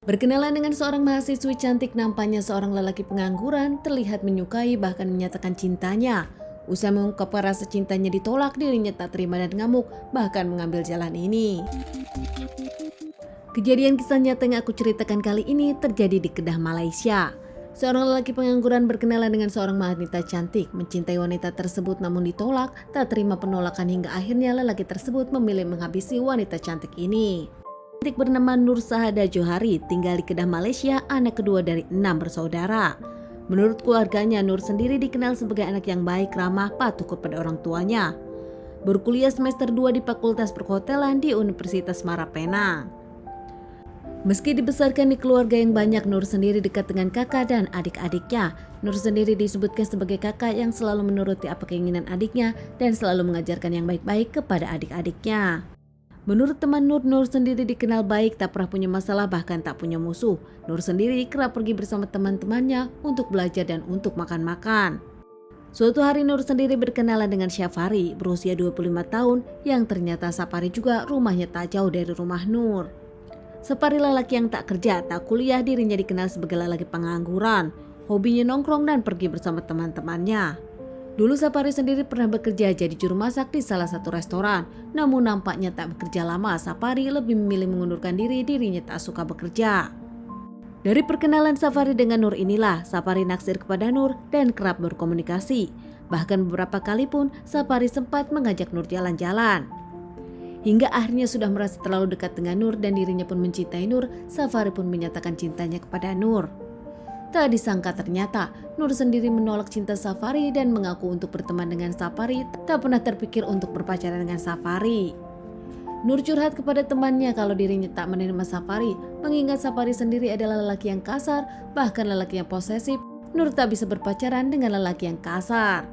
Berkenalan dengan seorang mahasiswi cantik, nampaknya seorang lelaki pengangguran terlihat menyukai bahkan menyatakan cintanya. Usai mengungkapkan rasa cintanya ditolak, dirinya tak terima dan ngamuk, bahkan mengambil jalan ini. Kejadian kisah nyata yang aku ceritakan kali ini terjadi di Kedah, Malaysia. Seorang lelaki pengangguran berkenalan dengan seorang wanita cantik, mencintai wanita tersebut namun ditolak, tak terima penolakan hingga akhirnya lelaki tersebut memilih menghabisi wanita cantik ini. Cantik bernama Nur Sahada Johari tinggal di Kedah, Malaysia, anak kedua dari 6 bersaudara. Menurut keluarganya, Nur sendiri dikenal sebagai anak yang baik, ramah, patuh kepada orang tuanya. Berkuliah semester 2 di Fakultas Perhotelan di Universitas Muara Penang. Meski dibesarkan di keluarga yang banyak, Nur sendiri dekat dengan kakak dan adik-adiknya. Nur sendiri disebutkan sebagai kakak yang selalu menuruti apa keinginan adiknya dan selalu mengajarkan yang baik-baik kepada adik-adiknya. Menurut teman Nur, Nur sendiri dikenal baik, tak pernah punya masalah, bahkan tak punya musuh. Nur sendiri kerap pergi bersama teman-temannya untuk belajar dan untuk makan-makan. Suatu hari Nur sendiri berkenalan dengan Syafari, berusia 25 tahun, yang ternyata Syafari juga rumahnya tak jauh dari rumah Nur. Syafari lelaki yang tak kerja, tak kuliah, dirinya dikenal sebagai lelaki pengangguran. Hobinya nongkrong dan pergi bersama teman-temannya. Dulu Syafari sendiri pernah bekerja jadi juru masak di salah satu restoran. Namun nampaknya tak bekerja lama, Syafari lebih memilih mengundurkan diri, dirinya tak suka bekerja. Dari perkenalan Syafari dengan Nur inilah, Syafari naksir kepada Nur dan kerap berkomunikasi. Bahkan beberapa kali pun Syafari sempat mengajak Nur jalan-jalan. Hingga akhirnya sudah merasa terlalu dekat dengan Nur dan dirinya pun mencintai Nur, Syafari pun menyatakan cintanya kepada Nur. Tak disangka ternyata Nur sendiri menolak cinta Syafari dan mengaku untuk berteman dengan Syafari, tak pernah terpikir untuk berpacaran dengan Syafari. Nur curhat kepada temannya kalau dirinya tak menerima Syafari, mengingat Syafari sendiri adalah lelaki yang kasar, bahkan lelaki yang posesif. Nur tak bisa berpacaran dengan lelaki yang kasar.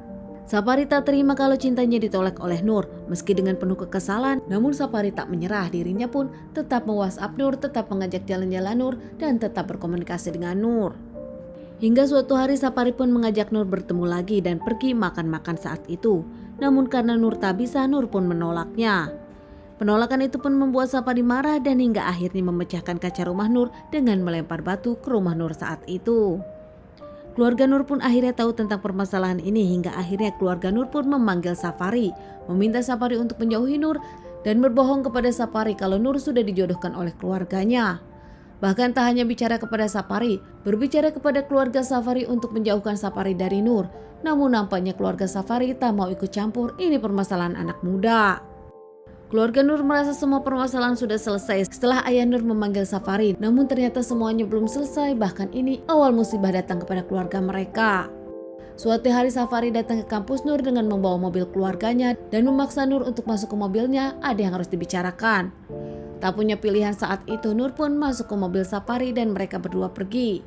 Syafari tak terima kalau cintanya ditolak oleh Nur. Meski dengan penuh kekesalan, namun Syafari tak menyerah, dirinya pun tetap me-WhatsApp Nur, tetap mengajak jalan-jalan Nur, dan tetap berkomunikasi dengan Nur. Hingga suatu hari Syafari pun mengajak Nur bertemu lagi dan pergi makan-makan saat itu. Namun karena Nur tak bisa, Nur pun menolaknya. Penolakan itu pun membuat Syafari marah dan hingga akhirnya memecahkan kaca rumah Nur dengan melempar batu ke rumah Nur saat itu. Keluarga Nur pun akhirnya tahu tentang permasalahan ini hingga akhirnya keluarga Nur pun memanggil Syafari, meminta Syafari untuk menjauhi Nur dan berbohong kepada Syafari kalau Nur sudah dijodohkan oleh keluarganya. Bahkan tak hanya bicara kepada Syafari, berbicara kepada keluarga Syafari untuk menjauhkan Syafari dari Nur. Namun nampaknya keluarga Syafari tak mau ikut campur, ini permasalahan anak muda. Keluarga Nur merasa semua permasalahan sudah selesai setelah ayah Nur memanggil Syafari. Namun ternyata semuanya belum selesai, bahkan ini awal musibah datang kepada keluarga mereka. Suatu hari Syafari datang ke kampus Nur dengan membawa mobil keluarganya dan memaksa Nur untuk masuk ke mobilnya, ada yang harus dibicarakan. Tak punya pilihan saat itu, Nur pun masuk ke mobil Syafari dan mereka berdua pergi.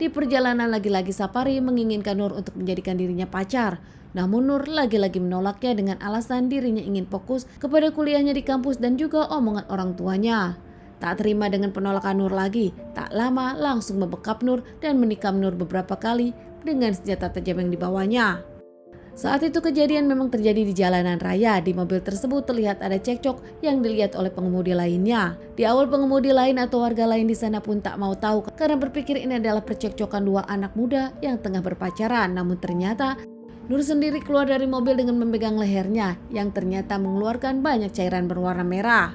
Di perjalanan lagi-lagi Syafari menginginkan Nur untuk menjadikan dirinya pacar. Namun Nur lagi-lagi menolaknya dengan alasan dirinya ingin fokus kepada kuliahnya di kampus dan juga omongan orang tuanya. Tak terima dengan penolakan Nur lagi, tak lama langsung membekap Nur dan menikam Nur beberapa kali dengan senjata tajam yang dibawanya. Saat itu kejadian memang terjadi di jalanan raya. Di mobil tersebut terlihat ada cekcok yang dilihat oleh pengemudi lainnya. Di awal pengemudi lain atau warga lain di sana pun tak mau tahu karena berpikir ini adalah percekcokan dua anak muda yang tengah berpacaran. Namun ternyata Nur sendiri keluar dari mobil dengan memegang lehernya yang ternyata mengeluarkan banyak cairan berwarna merah.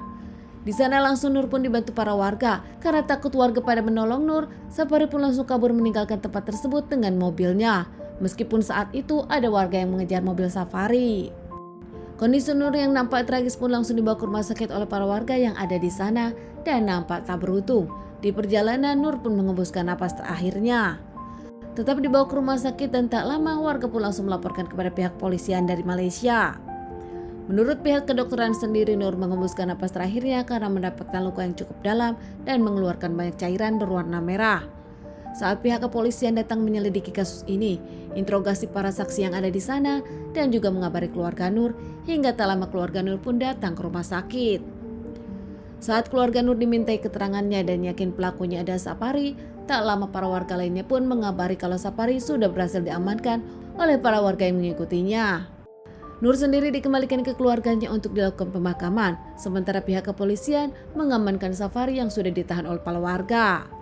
Di sana langsung Nur pun dibantu para warga. Karena takut warga pada menolong Nur, Syafari pun langsung kabur meninggalkan tempat tersebut dengan mobilnya. Meskipun saat itu ada warga yang mengejar mobil Syafari. Kondisi Nur yang nampak tragis pun langsung dibawa ke rumah sakit oleh para warga yang ada di sana dan nampak tak beruntung. Di perjalanan Nur pun mengembuskan napas terakhirnya. Tetap dibawa ke rumah sakit dan tak lama warga pun langsung melaporkan kepada pihak polisian dari Malaysia. Menurut pihak kedokteran sendiri, Nur mengembuskan napas terakhirnya karena mendapatkan luka yang cukup dalam dan mengeluarkan banyak cairan berwarna merah. Saat pihak kepolisian datang menyelidiki kasus ini, interogasi para saksi yang ada di sana dan juga mengabari keluarga Nur, hingga tak lama keluarga Nur pun datang ke rumah sakit. Saat keluarga Nur dimintai keterangannya dan yakin pelakunya adalah Syafari, tak lama para warga lainnya pun mengabari kalau Syafari sudah berhasil diamankan oleh para warga yang mengikutinya. Nur sendiri dikembalikan ke keluarganya untuk dilakukan pemakaman, sementara pihak kepolisian mengamankan Safari yang sudah ditahan oleh para warga.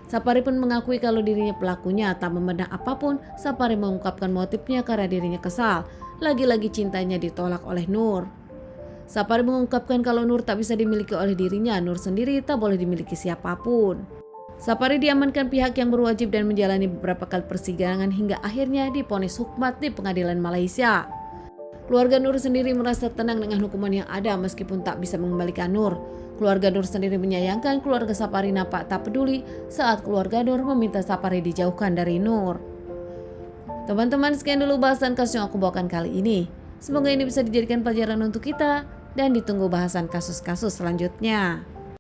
Sapari pun mengakui kalau dirinya pelakunya. Tak memandang apapun, Sapari mengungkapkan motifnya karena dirinya kesal. Lagi-lagi cintanya ditolak oleh Nur. Sapari mengungkapkan kalau Nur tak bisa dimiliki oleh dirinya. Nur sendiri tak boleh dimiliki siapapun. Sapari diamankan pihak yang berwajib dan menjalani beberapa kali persidangan hingga akhirnya divonis hukmat di pengadilan Malaysia. Keluarga Nur sendiri merasa tenang dengan hukuman yang ada meskipun tak bisa mengembalikan Nur. Keluarga Nur sendiri menyayangkan keluarga Sapari nampak tak peduli saat keluarga Nur meminta Sapari dijauhkan dari Nur. Teman-teman, sekian dulu bahasan kasus yang aku bawakan kali ini. Semoga ini bisa dijadikan pelajaran untuk kita dan ditunggu bahasan kasus-kasus selanjutnya.